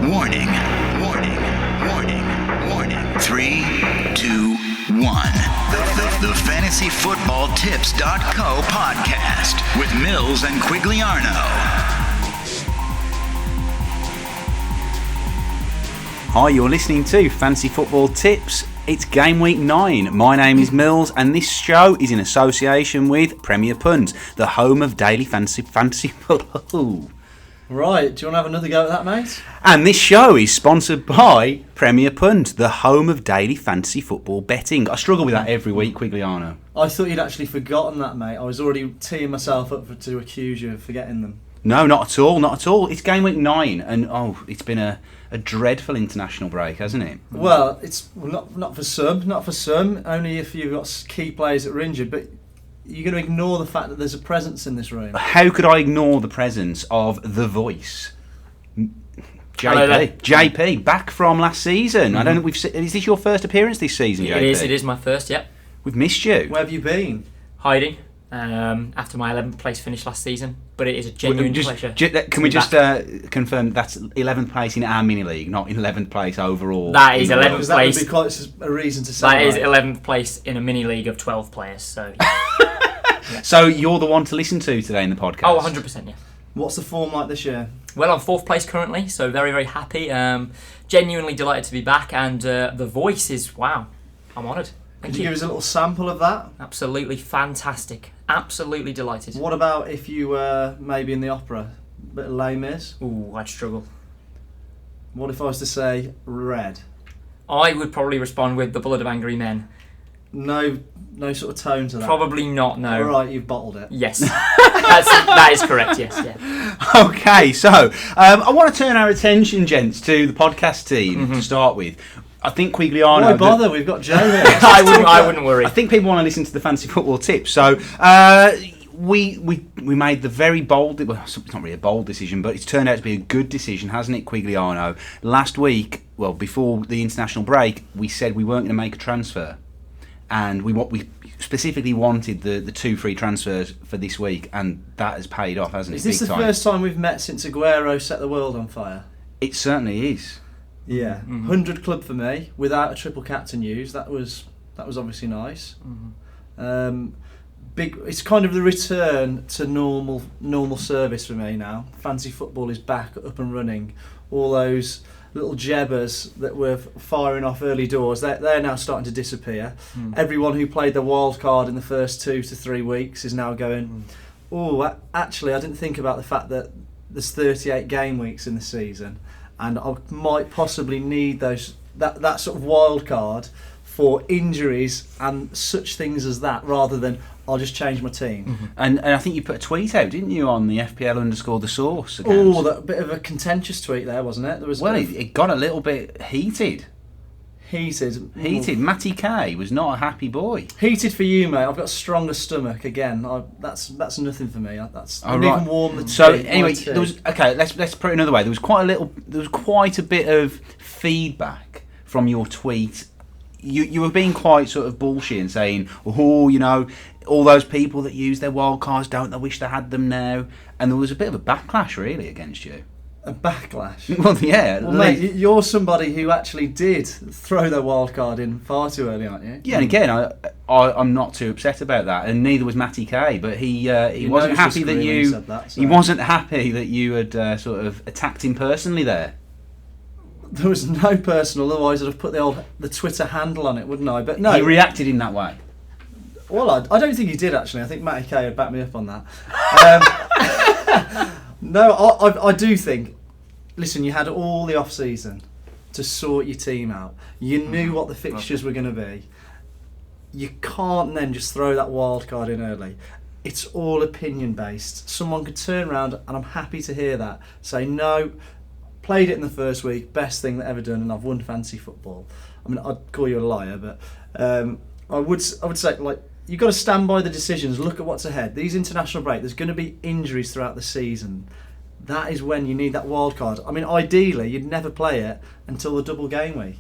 Warning, warning, warning, warning. 3, 2, 1. The FantasyFootballTips.co podcast with Mills and Quigliano. Hi, you're listening to Fantasy Football Tips. It's game week 9. My name is Mills, and this show is in association with Premier Punt, the home of daily fantasy football. Right, do you want to have another go at that, mate? And this show is sponsored by Premier Punt, the home of daily fantasy football betting. I struggle with that every week, Quigliano. I thought you'd actually forgotten that, mate. I was already teeing myself up to accuse you of forgetting them. No, not at all, not at all. It's game week 9, and it's been a dreadful international break, hasn't it? Well, it's not for some. Only if you've got key players that are injured. But you're going to ignore the fact that there's a presence in this room. How could I ignore the presence of the voice? JP, back from last season. I don't think we've. Is this your first appearance this season, JP? It is my first. Yep. We've missed you. Where have you been? Hiding. After my 11th place finish last season, but it is a genuine pleasure. Can we just confirm that's 11th place in our mini league, not 11th place overall? That is 11th place. That would be quite a reason to say that is 11th place in a mini league of 12 players. So, yeah. So you're the one to listen to today in the podcast. Oh, 100%. Yeah. What's the form like this year? Well, I'm 4th place currently, so very, very happy. Genuinely delighted to be back, and the voice is wow. I'm honoured. Could you give us a little sample of that? Absolutely fantastic. Absolutely delighted. What about if you were maybe in the opera? A bit of Les Mis? Ooh, I'd struggle. What if I was to say red? I would probably respond with The Blood of Angry Men. No sort of tone to that? Probably not, no. Alright, you've bottled it. Yes. That is correct, yes. Yeah. Okay, so I want to turn our attention, gents, to the podcast team to start with. I think Quigliano... Why bother? We've got Joe here. I wouldn't worry. I think people want to listen to the Fantasy Football Tips. So we made the very bold... Well, it's not really a bold decision, but it's turned out to be a good decision, hasn't it, Quigliano? Last week, well, before the international break, we said we weren't going to make a transfer. And we specifically wanted the 2 free transfers for this week, and that has paid off, hasn't it? Is this the first time we've met since Aguero set the world on fire? It certainly is. Yeah, 100 club for me without a triple captain use. That was obviously nice. It's kind of the return to normal service for me now. Fantasy football is back up and running. All those little jebbers that were firing off early doors, they're now starting to disappear. Everyone who played the wild card in the first 2 to 3 weeks is now going, actually I didn't think about the fact that there's 38 game weeks in the season, and I might possibly need that sort of wild card for injuries and such things as that, rather than I'll just change my team. And I think you put a tweet out, didn't you, on the FPL_the source account? Oh, that bit of a contentious tweet there, wasn't it? There was it got a little bit heated. Heated. Matty K was not a happy boy. Heated for you, mate. I've got a stronger stomach again. That's nothing for me. I've even warmed the tea. So anyway, there was let's put it another way. There was quite a bit of feedback from your tweet. You were being quite sort of bullshit and saying, all those people that use their wild cards, don't they wish they had them now? And there was a bit of a backlash really against you. A backlash? Well, yeah. Well, mate, you're somebody who actually did throw their wild card in far too early, aren't you? Yeah, and again, I'm not too upset about that, and neither was Matty K. But he wasn't happy that you. He wasn't happy that you had sort of attacked him personally there. There was no personal, otherwise I'd have put the Twitter handle on it, wouldn't I? But no, he reacted in that way. Well, I don't think he did actually. I think Matty K would back me up on that. No, I do think. Listen, you had all the off season to sort your team out. You knew what the fixtures were going to be. You can't then just throw that wild card in early. It's all opinion based. Someone could turn around, and I'm happy to hear that, say no. Played it in the first week, best thing that ever done, and I've won fantasy football. I mean, I'd call you a liar, but I would say, like, you've got to stand by the decisions. Look at what's ahead. These international break, there's going to be injuries throughout the season. That is when you need that wild card. I mean, ideally, you'd never play it until the double game week.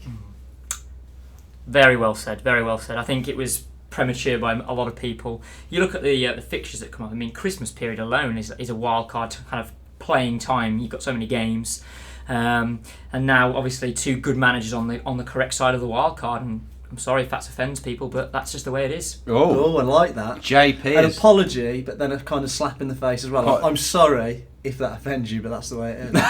Very well said. Very well said. I think it was premature by a lot of people. You look at the fixtures that come up. I mean, Christmas period alone is a wild card kind of playing time. You've got so many games. And now, obviously, 2 good managers on the correct side of the wild card. And I'm sorry if that offends people, but that's just the way it is. Oh, I like that. JP. An is- apology, but then a kind of slap in the face as well. Quite- I'm sorry if that offends you, but that's the way it is.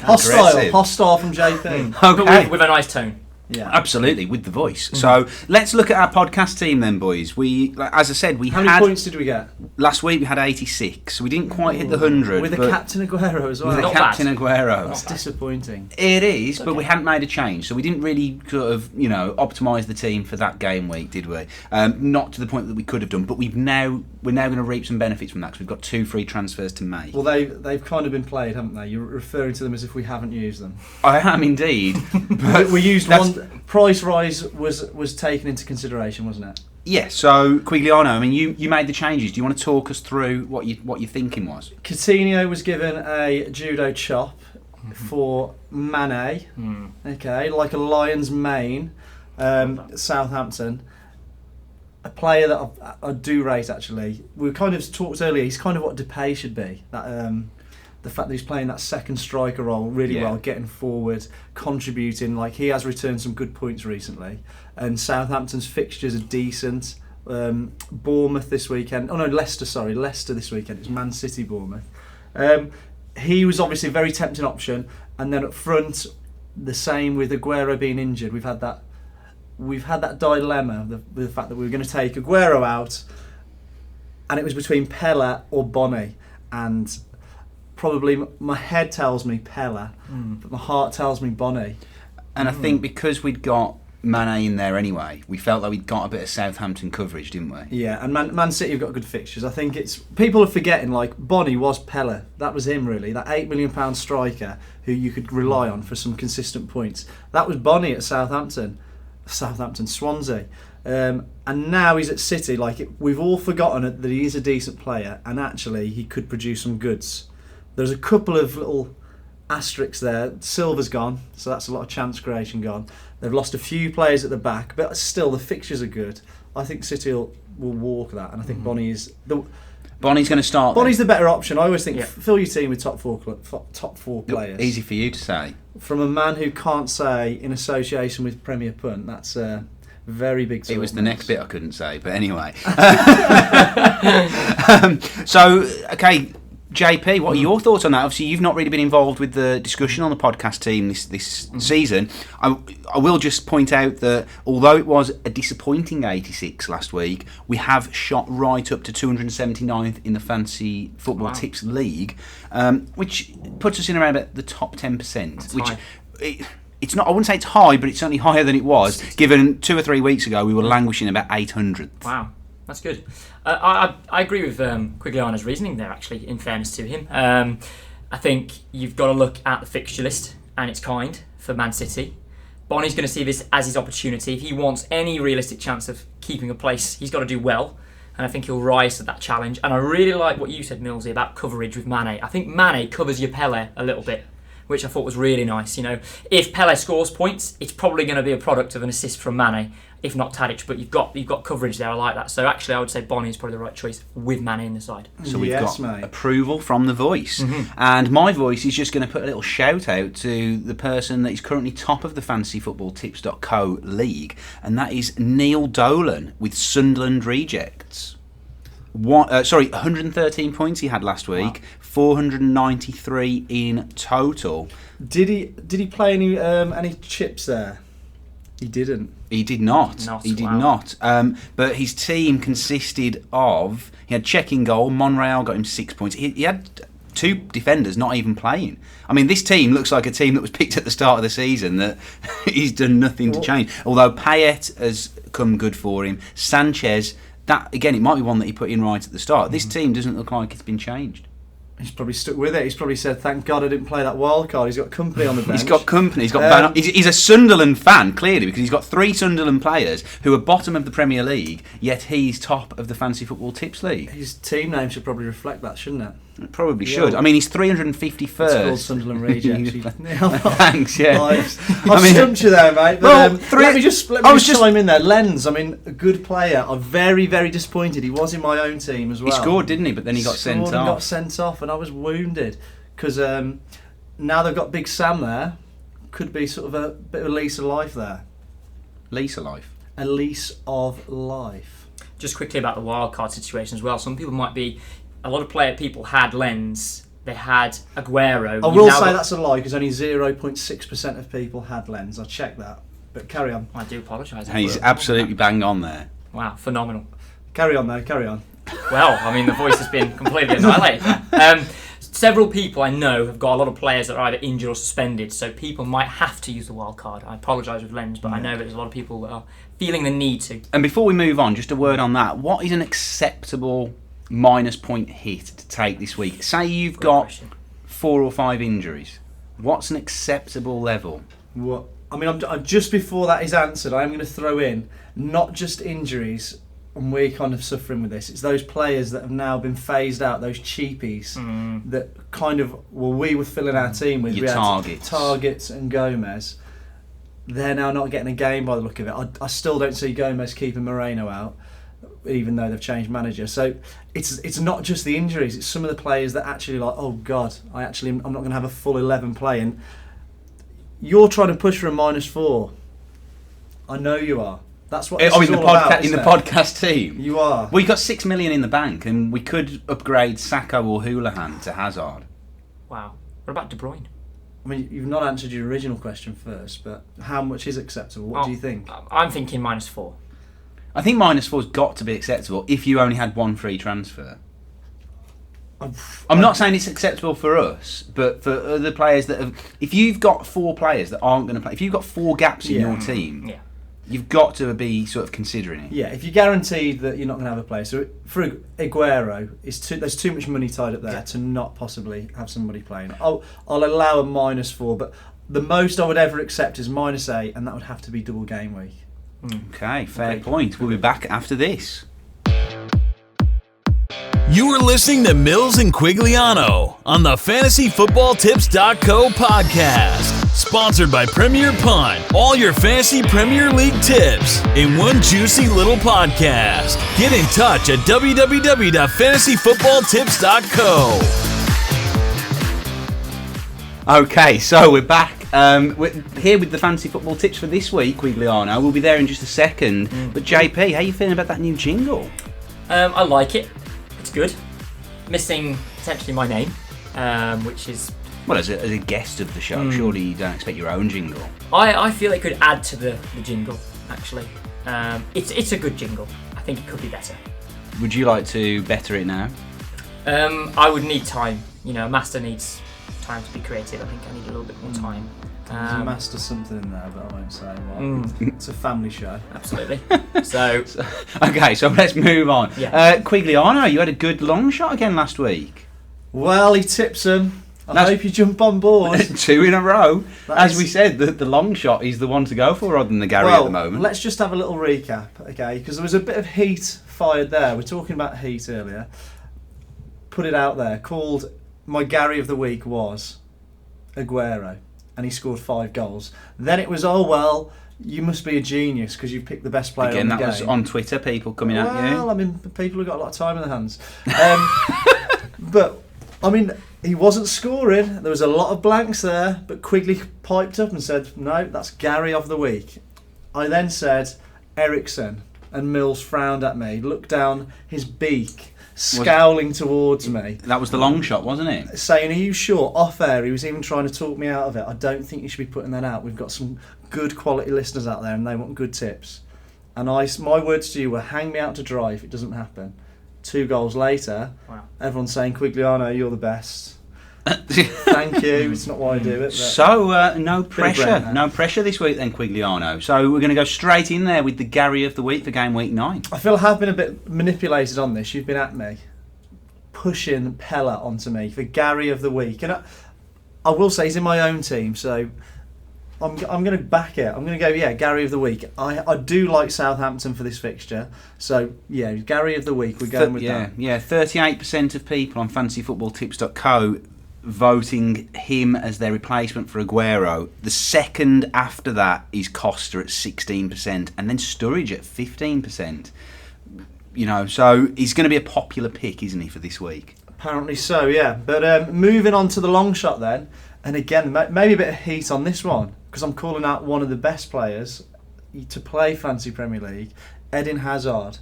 Aggressive. Hostile from JP. But Okay. with a nice tone. Yeah. Absolutely, with the voice. So let's look at our podcast team then, boys. As I said, we How many had points did we get? last week. We had 86. We didn't quite hit the 100 With the but- captain Aguero as well. With the Not captain bad. Aguero. That's disappointing. It is, but okay. we hadn't made a change, so we didn't really sort of, optimise the team for that game week, did we? Not to the point that we could have done, but we're now going to reap some benefits from that because we've got 2 free transfers to make. Well, they've kind of been played, haven't they? You're referring to them as if we haven't used them. I am indeed. But We used that's- one. Price rise was taken into consideration, wasn't it? Yeah, so Quigliano, I mean, you made the changes. Do you want to talk us through what your thinking was? Coutinho was given a judo chop for Mane. Okay, like a lion's mane. Southampton. A player that I do rate, actually. We kind of talked earlier, he's kind of what Depay should be. That the fact that he's playing that second striker role really well, getting forward, contributing. Like, he has returned some good points recently. And Southampton's fixtures are decent. Bournemouth this weekend. Oh no, Leicester this weekend. It's Man City, Bournemouth. He was obviously a very tempting option. And then up front, the same with Aguero being injured. We've had that dilemma, the fact that we were going to take Aguero out, and it was between Pella or Bonny, and probably my head tells me Pella, but my heart tells me Bonny. And I think because we'd got Mane in there anyway, we felt like we'd got a bit of Southampton coverage, didn't we? Yeah, and Man City have got good fixtures. I think it's people are forgetting, like, Bonny was Pella. That was him, really. That £8 million striker who you could rely on for some consistent points. That was Bonny at Swansea. And now he's at City. Like, we've all forgotten that he is a decent player, and actually he could produce some goods. There's a couple of little asterisks there. Silva's gone, so that's a lot of chance creation gone. They've lost a few players at the back, but still the fixtures are good. I think City will walk that, and I think Bonny's Bonny's going to start. Bonny's the better option. I always think Yeah. fill your team with top four players. Easy for you to say. From a man who can't say in association with Premier Punt, that's a very big. It was the talk. next bit I couldn't say, but anyway. Okay, JP, what are your thoughts on that? Obviously, you've not really been involved with the discussion on the podcast team this season. I will just point out that although it was a disappointing 86 last week, we have shot right up to 279th in the Fantasy Football Tips League, which puts us in around about the top 10%. That's which high. It's not. I wouldn't say it's high, but it's certainly higher than it was. Given 2 or 3 weeks ago, we were languishing about 800th. Wow, that's good. I agree with Quigliano's reasoning there, actually, in fairness to him. I think you've got to look at the fixture list, and it's kind for Man City. Bonny's going to see this as his opportunity. If he wants any realistic chance of keeping a place, he's got to do well, and I think he'll rise to that challenge. And I really like what you said, Millsy, about coverage with Mane. I think Mane covers your Pele a little bit, which I thought was really nice. You know, if Pele scores points, it's probably going to be a product of an assist from Mane, if not Tadic. But you've got coverage there. I like that. So actually, I would say Bonny is probably the right choice with Mane in the side. So we've Yes, got mate. approval from the voice. And my voice is just going to put a little shout out to the person that is currently top of the fantasyfootballtips.co league, and that is Neil Dolan with Sunderland Rejects. 113 points he had last week, 493 in total. Did he play any chips there? He didn't. He did not. Not, He did wow. not. But his team consisted of... He had Cech in goal. Monreal got him 6 points. He had 2 defenders not even playing. I mean, this team looks like a team that was picked at the start of the season that he's done nothing to change. Although Payet has come good for him. Sanchez, that again, it might be one that he put in right at the start. This team doesn't look like it's been changed. He's probably stuck with it. He's probably said, "Thank God I didn't play that wild card." He's got company on the bench. He's got company. He's got. He's a Sunderland fan, clearly, because he's got 3 Sunderland players who are bottom of the Premier League, yet he's top of the Fantasy Football Tips League. His team name should probably reflect that, shouldn't it? It probably should. I mean, he's 351st. It's called Sunderland Rejects. Thanks. Yeah. I've stumped you there, mate. But, Well, let me just chime in there. Lenz, I mean, a good player. I'm very, very disappointed. He was in my own team as well. He scored, didn't he? But then he got sent Scored and got off. sent off, and I was wounded because now they've got Big Sam there. Could be sort of a bit of a lease of life there. Lease of life. A lease of life. Just quickly about the wildcard situation as well. Some people might be... A lot of people had Lens. They had Aguero. I will say that's a lie because only 0.6% of people had Lens. I checked that. But carry on. I do apologise. He's absolutely bang on there. Wow, phenomenal. Carry on though, carry on. Well, I mean, the voice has been completely annihilated. Several people I know have got a lot of players that are either injured or suspended, so people might have to use the wild card. I apologise with Lens, but I know there's a lot of people that are feeling the need to. And before we move on, just a word on that. What is an acceptable minus point hit to take this week? Say you've Good got question. 4 or 5 injuries. What's an acceptable level? What? I mean, I'm just before that is answered, I am going to throw in not just injuries, and we're kind of suffering with this. It's those players that have now been phased out, those cheapies that kind of, we were filling our team with. Your We had targets. Targets and Gomez. They're now not getting a game by the look of it. I still don't see Gomez keeping Moreno out, even though they've changed manager. So it's not just the injuries, it's some of the players that actually oh God, I'm not going to have a full 11 playing. You're trying to push for a -4. I know you are. That's what this is all about, in the isn't it? podcast team. You are. We got 6 million in the bank, and we could upgrade Sacco or Houlihan to Hazard. Wow. What about De Bruyne? I mean, you've not answered your original question first, but how much is acceptable? What do you think? I'm thinking -4. I think -4's got to be acceptable if you only had one free transfer. I'm not saying it's acceptable for us, but for other players that have... If you've got 4 players that aren't going to play... If you've got 4 gaps in your team... Yeah. You've got to be sort of considering it. Yeah, if you're guaranteed that you're not going to have a player. So for Aguero, there's too much money tied up there to not possibly have somebody playing. I'll allow a -4, but the most I would ever accept is -8, and that would have to be double game week. Okay, fair point. We'll be back after this. You are listening to Mills and Quigliano on the FantasyFootballTips.co podcast. Sponsored by Premier Punt. All your fantasy Premier League tips in one juicy little podcast. Get in touch at www.fantasyfootballtips.co. Okay, so we're back. We're here with the fantasy football tips for this week, Quigliano. We'll be there in just a second. But JP, how are you feeling about that new jingle? I like it. It's good. Missing potentially my name, which is... Well, as a guest of the show, surely you don't expect your own jingle. I feel it could add to the jingle, actually. It's a good jingle. I think it could be better. Would you like to better it now? I would need time. You know, a master needs time to be creative. I think I need a little bit more time. There's a master something in there, but I won't say what. It's a family show. Absolutely. So Okay, so let's move on. Yeah. Quigliano, you had a good long shot again last week. Well, he tips them. I hope you jump on board. 2 in a row. That As is- we said, the long shot is the one to go for rather than the Gary at the moment. Let's just have a little recap, okay? Because there was a bit of heat fired there. We're talking about heat earlier. Put it out there. Called my Gary of the week was Aguero, and he scored 5 goals. Then it was, you must be a genius because you picked the best player Again, on the that game. was on Twitter, people coming at you. Well, I mean, people have got a lot of time in their hands. But, I mean, he wasn't scoring. There was a lot of blanks there, but Quigley piped up and said, no, that's Gary of the week. I then said Ericsson, and Mills frowned at me, looked down his beak, scowling towards me, That was the long shot, wasn't it? saying, are you sure? Off air, he was even trying to talk me out of it. I don't think you should be putting that out. We've got some good quality listeners out there and they want good tips. And my words to you were, hang me out to dry if it doesn't happen. 2 goals later, Wow. everyone's saying, Quigliano, you're the best. Thank you. It's not why I do it. But So, no pressure. Brent, No pressure this week then, Quigliano. So we're going to go straight in there with the Gary of the week for game week 9. I feel I have been a bit manipulated on this. You've been at me, pushing Pella onto me for Gary of the week. And I will say he's in my own team, so I'm going to back it. I'm going to go, Gary of the week. I do like Southampton for this fixture. So, Gary of the week. We're going with that. Yeah, 38% of people on fantasyfootballtips.co voting him as their replacement for Aguero. The second after that is Costa at 16% and then Sturridge at 15%. You know, so he's going to be a popular pick, isn't he, for this week? Apparently so, yeah. But moving on to the long shot then. And again, maybe a bit of heat on this one, because I'm calling out one of the best players to play Fantasy Premier League, Eden Hazard.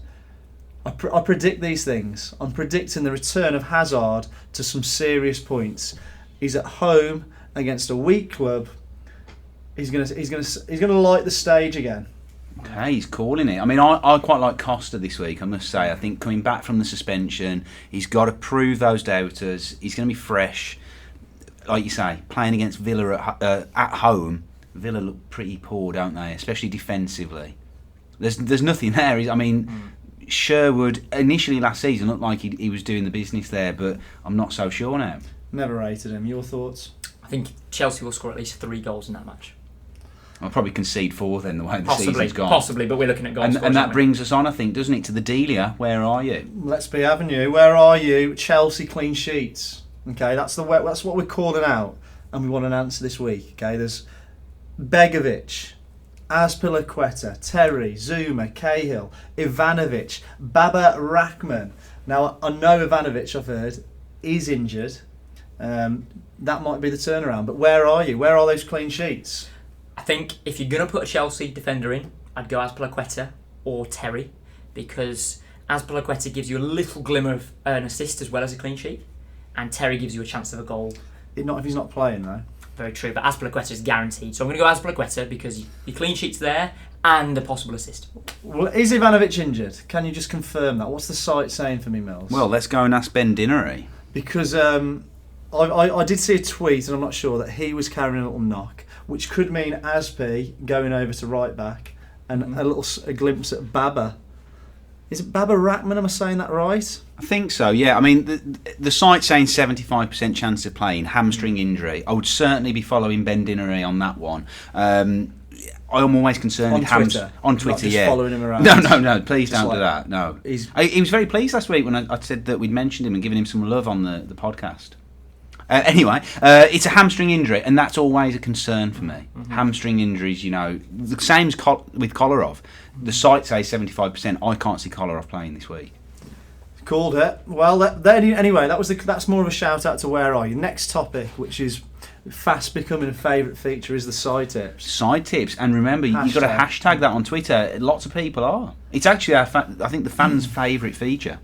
I predict these things. I'm predicting the return of Hazard to some serious points. He's at home against a weak club. He's gonna light the stage again. Okay, he's calling it. I mean, I quite like Costa this week, I must say. I think coming back from the suspension, he's got to prove those doubters. He's going to be fresh. Like you say, playing against Villa at home, Villa look pretty poor, don't they? Especially defensively. There's nothing there. I mean, Sherwood initially last season looked like he was doing the business there, but I'm not so sure now. Never rated him. Your thoughts? I think Chelsea will score at least 3 goals in that match. I'll probably concede 4 then, the way the season's gone. Possibly, but we're looking at goals. And that brings us on, I think, doesn't it, to the Delia. Where are you? Let's be having you. Where are you? Chelsea clean sheets. Okay, that's what we're calling out, and we want an answer this week. Okay, there's Begovic, Azpilicueta, Terry, Zuma, Cahill, Ivanovic, Baba Rahman. Now, I know Ivanovic, I've heard, is injured. That might be the turnaround. But where are you? Where are those clean sheets? I think if you're going to put a Chelsea defender in, I'd go Azpilicueta or Terry, because Azpilicueta gives you a little glimmer of an assist as well as a clean sheet, and Terry gives you a chance of a goal. Not if he's not playing, though. Very true, but Azpilicueta is guaranteed. So I'm going to go Azpilicueta because your clean sheet's there and a possible assist. Well, is Ivanovic injured? Can you just confirm that? What's the site saying for me, Mills? Well, let's go and ask Ben Dinnery. Because I did see a tweet, and I'm not sure, that he was carrying a little knock, which could mean Azpi going over to right back, and a glimpse at Baba. Is it Baba Rahman? Am I saying that right? I think so, yeah. I mean, the site's saying 75% chance of playing, hamstring injury. I would certainly be following Ben Dinnery on that one. I'm always concerned with Twitter. On Twitter, Not just yeah. following him around. No, please Just don't like- do that. No. He's- He was very pleased last week when I said that we'd mentioned him and given him some love on the podcast. Anyway, it's a hamstring injury, and that's always a concern for me. Hamstring injuries, the same as with Kolarov. The site says 75%. I can't see Kolarov playing this week. Called it. Well, anyway, that's more of a shout out to where are you. Next topic, which is fast becoming a favourite feature, is the side tips. Side tips, and remember, you've got to hashtag that on Twitter. Lots of people are. It's actually I think the fans' favourite feature.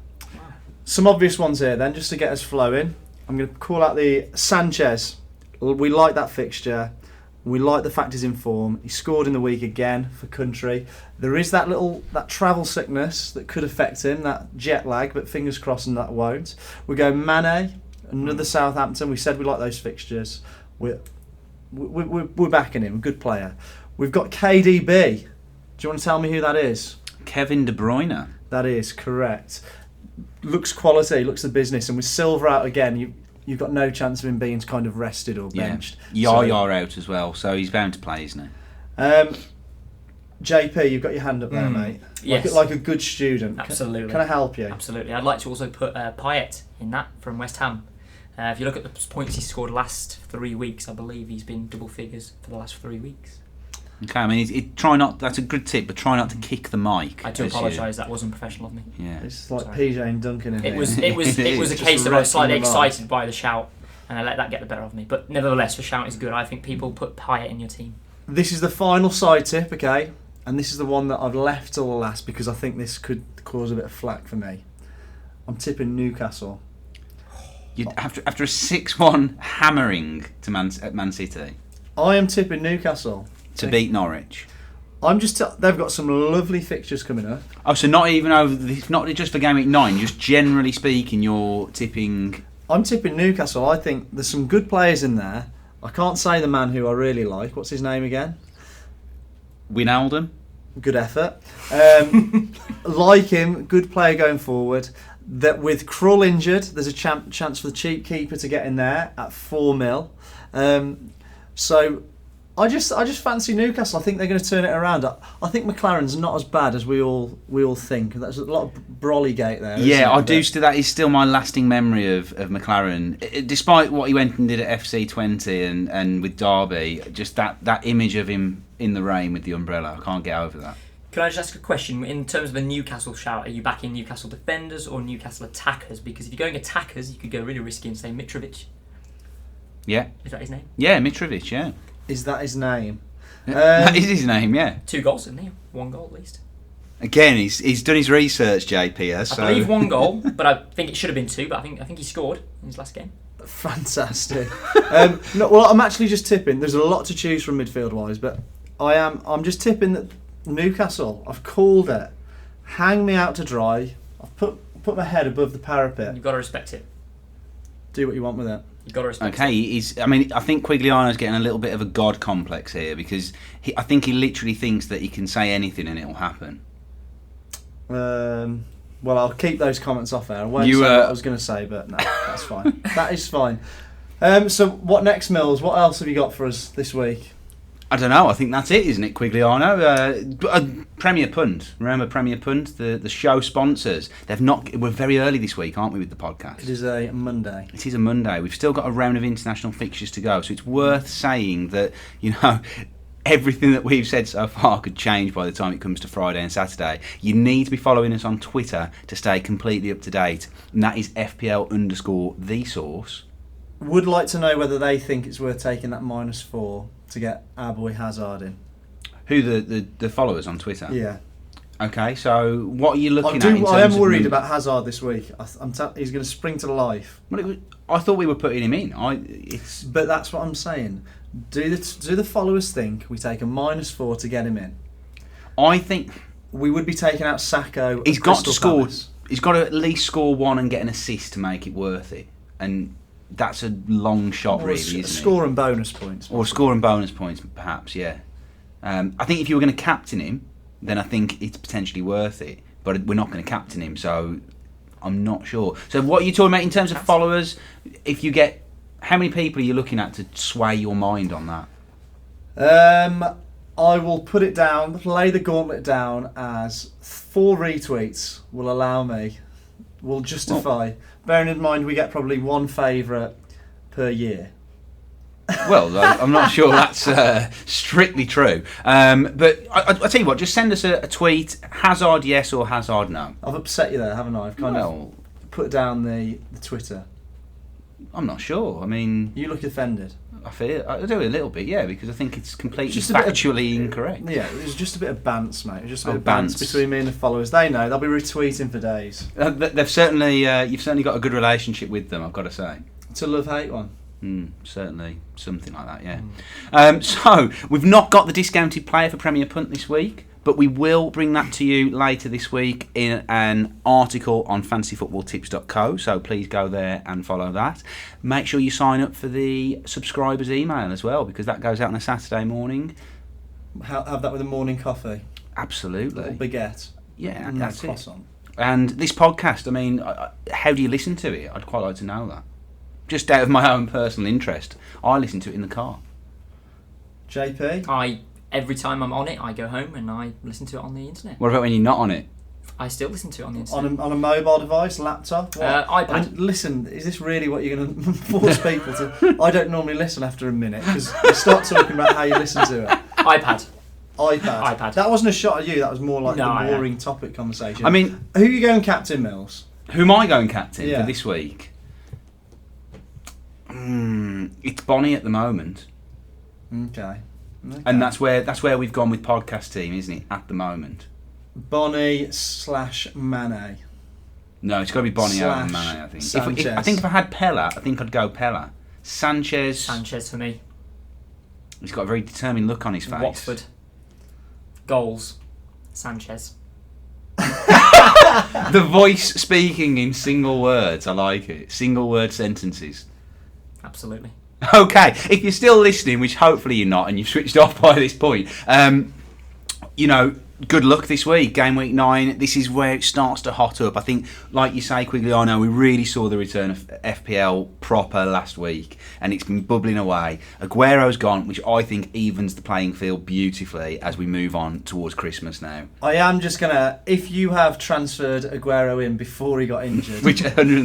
Some obvious ones here then, just to get us flowing. I'm going to call out the Sanchez. We like that fixture. We like the fact he's in form. He scored in the week again for country. There is that travel sickness that could affect him, that jet lag, but fingers crossed and that won't. We go Mane, another Southampton. We said we like those fixtures. We're backing him. Good player. We've got KDB. Do you want to tell me who that is? Kevin De Bruyne. That is correct. Looks quality, looks the business, and with Silva out again, you've got no chance of him being kind of rested or benched. Yaya out as well, so he's bound to play, isn't he? JP, you've got your hand up there, mate. Yes. Like a good student. Absolutely. Can I help you? Absolutely. I'd like to also put Payet in that from West Ham. If you look at the points he scored last 3 weeks, I believe he's been double figures for the last 3 weeks. Okay, I mean, try not. That's a good tip, but try not to kick the mic. I do apologise. That wasn't professional of me. Yeah. It's like Sorry. PJ and Duncan in It here. was a Just case of I was slightly wrecking the mic. excited by the shout, and I let that get the better of me. But nevertheless, the shout is good. I think people put Payet in your team. This is the final side tip, okay? And this is the one that I've left till the last because I think this could cause a bit of flack for me. I'm tipping Newcastle. After a 6-1 hammering to Man City I am tipping Newcastle to beat Norwich. They've got some lovely fixtures coming up. Oh, so not just for game week 9, just generally speaking, you're tipping. I'm tipping Newcastle. I think there's some good players in there. I can't say the man who I really like. What's his name again? Wijnaldum. Good effort. Like him, good player going forward. That with Krull injured, there's a chance for the cheap keeper to get in there at 4 mil. So I just fancy Newcastle. I think they're going to turn it around. I think McLaren's not as bad as we all think. There's a lot of Brollygate there. Yeah, I do. That is still my lasting memory of McLaren. Despite what he went and did at FC20 and with Derby, just that image of him in the rain with the umbrella, I can't get over that. Can I just ask a question? In terms of the Newcastle shout, are you backing Newcastle defenders or Newcastle attackers? Because if you're going attackers, you could go really risky and say Mitrovic. Yeah. Is that his name? Yeah, Mitrovic, yeah. Is that his name? That is his name, yeah. 2 goals, didn't he? 1 goal at least. Again, he's done his research, JP has. So. I believe 1 goal, but I think it should have been 2. But I think he scored in his last game. Fantastic. No, well, I'm actually just tipping. There's a lot to choose from midfield wise, but I'm just tipping that Newcastle. I've called it. Hang me out to dry. I've put my head above the parapet. You've got to respect it. Do what you want with it. You've got to respect it. Okay, I think Quigliano's getting a little bit of a god complex here because I think he literally thinks that he can say anything and it'll happen. Well, I'll keep those comments off there. I won't say what I was going to say, but no, that's fine. That is fine. So what next, Mills? What else have you got for us this week? I don't know. I think that's it, isn't it, Quigliano? Premier Punt. Remember Premier Punt, the show sponsors. We're very early this week, aren't we, with the podcast? It is a Monday. It is a Monday. We've still got a round of international fixtures to go, so it's worth saying that everything that we've said so far could change by the time it comes to Friday and Saturday. You need to be following us on Twitter to stay completely up to date, and that is FPL_the source. Would like to know whether they think it's worth taking that -4 to get our boy Hazard in. Who the followers on Twitter? Yeah. Okay, so what are you looking at? In terms I am of worried about Hazard this week. He's going to spring to life. Well, I thought we were putting him in. But that's what I'm saying. Do the followers think we take a -4 to get him in? I think we would be taking out Sacco. He's got to Crystal score. Palace. He's got to at least score 1 and get an assist to make it worth it. And that's a long shot, really, isn't it? Score and bonus points. Or score and bonus points, perhaps. Yeah. I think if you were going to captain him, then I think it's potentially worth it. But we're not going to captain him, so I'm not sure. So what are you talking about in terms of followers? If you get, how many people are you looking at to sway your mind on that? I will put it down, lay the gauntlet down as 4 retweets will justify. Bearing in mind we get probably 1 favourite per year. Well, I'm not sure that's strictly true. But I'll tell you what, just send us a tweet, Hazard yes or Hazard no. I've upset you there, haven't I? I've kind of put down the Twitter. I'm not sure. I mean... You look offended. I do a little bit, yeah, because I think it's completely factually incorrect. Yeah, it was just a bit of bants, mate. It was just a bit of bants between me and the followers. They know. They'll be retweeting for days. They've certainly, you've certainly got a good relationship with them, I've got to say. It's a love-hate one. Certainly, something like that, yeah. So, we've not got the discounted player for Premier Punt this week, but we will bring that to you later this week in an article on fantasyfootballtips.co, so please go there and follow that. Make sure you sign up for the subscribers email as well, because that goes out on a Saturday morning. Have that with a morning coffee. Absolutely. A little baguette. Yeah, and that's croissant. And this podcast, I mean, how do you listen to it? I'd quite like to know that. Just out of my own personal interest, I listen to it in the car. JP? Every time I'm on it, I go home and I listen to it on the internet. What about when you're not on it? I still listen to it on the internet. On a mobile device, laptop? iPad. I mean, listen, is this really what you're going to force people to... I don't normally listen after a minute, because you start talking about how you listen to it. iPad. That wasn't a shot at you, that was more like the boring topic conversation. I mean... Who are you going captain, Mills? Who am I going captain for this week? It's Bonnie at the moment. Okay. And that's where we've gone with podcast team, isn't it? At the moment. Bonnie/Mane. No, it's got to be Bonnie over Mane, I think. I think if I had Pella, I think I'd go Pella. Sanchez for me. He's got a very determined look on his face. Watford. Goals. Sanchez. The voice speaking in single words. I like it. Single word sentences. Absolutely. Okay, if you're still listening, which hopefully you're not, and you've switched off by this point, good luck this week, game week 9. This is where it starts to hot up. I think, like you say, Quigliano, we really saw the return of FPL proper last week, and it's been bubbling away. Aguero's gone, which I think evens the playing field beautifully as we move on towards Christmas now. I am just going to, if you have transferred Aguero in before he got injured,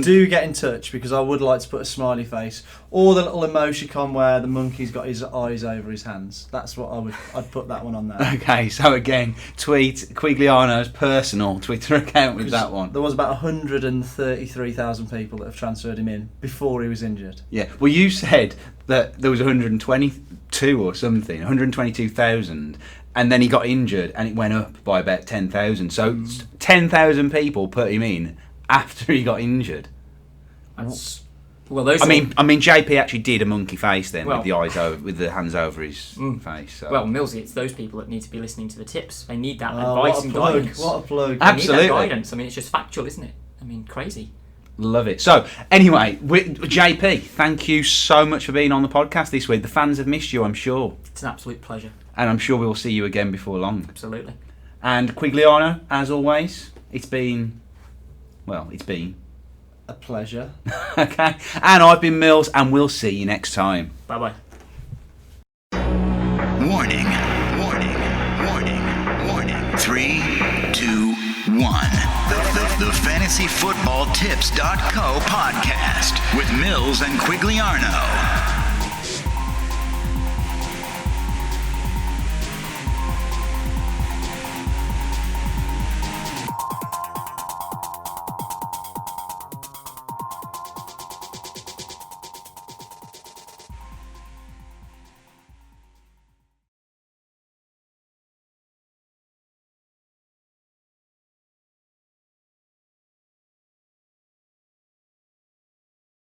do get in touch, because I would like to put a smiley face, or the little emoticon where the monkey's got his eyes over his hands. That's what I'd put that one on there. Okay, so again, tweet Quigliano's personal Twitter account with that one. There was about 133,000 people that have transferred him in before he was injured. Yeah, well, you said that there was 122 or something, 122,000, and then he got injured and it went up by about 10,000. So 10,000 people put him in after he got injured. Well, those. I mean, JP actually did a monkey face then Well- with the eyes over, with the hands over his face. So. Well, Millsy, it's those people that need to be listening to the tips. They need that Oh, advice what a and plug! guidance. What a plug! They Absolutely. need that guidance. I mean, it's just factual, isn't it? I mean, crazy. Love it. So, anyway, JP, thank you so much for being on the podcast this week. The fans have missed you, I'm sure. It's an absolute pleasure. And I'm sure we'll see you again before long. Absolutely. And Quigliano, as always, it's been A pleasure. okay. And I've been Mills, and we'll see you next time. Bye bye. Warning, warning, warning, warning. 3, 2, 1. The FantasyFootballTips.co podcast with Mills and Quigliano.